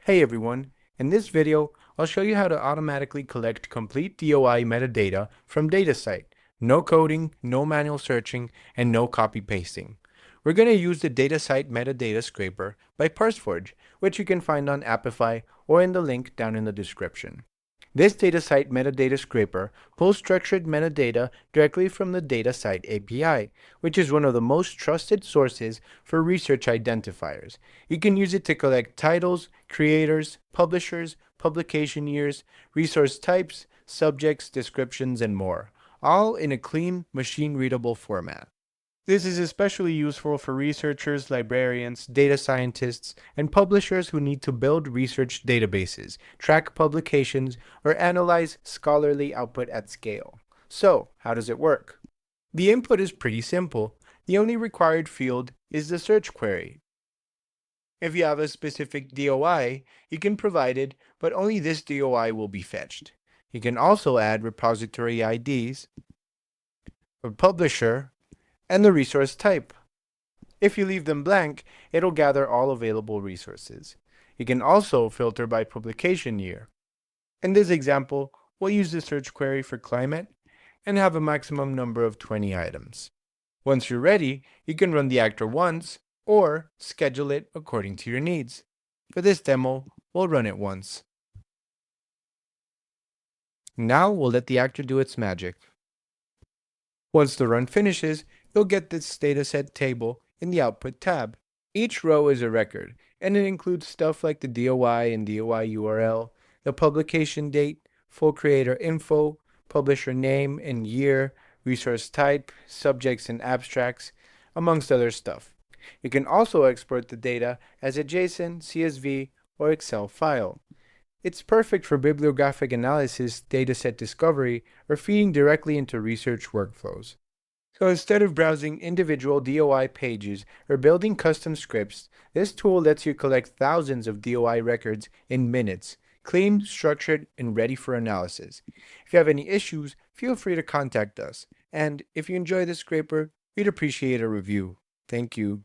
Hey everyone, in this video, I'll show you how to automatically collect complete DOI metadata from DataCite. No coding, no manual searching, and no copy pasting. We're going to use the DataCite metadata scraper by ParseForge, which you can find on Apify or in the link down in the description. This DataCite metadata scraper pulls structured metadata directly from the DataCite API, which is one of the most trusted sources for research identifiers. You can use it to collect titles, creators, publishers, publication years, resource types, subjects, descriptions, and more, all in a clean, machine-readable format. This is especially useful for researchers, librarians, data scientists, and publishers who need to build research databases, track publications, or analyze scholarly output at scale. So, how does it work? The input is pretty simple. The only required field is the search query. If you have a specific DOI, you can provide it, but only this DOI will be fetched. You can also add repository IDs, a publisher, and the resource type. If you leave them blank, it'll gather all available resources. You can also filter by publication year. In this example, we'll use the search query for climate and have a maximum number of 20 items. Once you're ready, you can run the actor once or schedule it according to your needs. For this demo, we'll run it once. Now we'll let the actor do its magic. Once the run finishes, you'll get this dataset table in the Output tab. Each row is a record, and it includes stuff like the DOI and DOI URL, the publication date, full creator info, publisher name and year, resource type, subjects and abstracts, amongst other stuff. You can also export the data as a JSON, CSV, or Excel file. It's perfect for bibliographic analysis, dataset discovery, or feeding directly into research workflows. So instead of browsing individual DOI pages or building custom scripts, this tool lets you collect thousands of DOI records in minutes, clean, structured, and ready for analysis. If you have any issues, feel free to contact us. And if you enjoy this scraper, we'd appreciate a review. Thank you.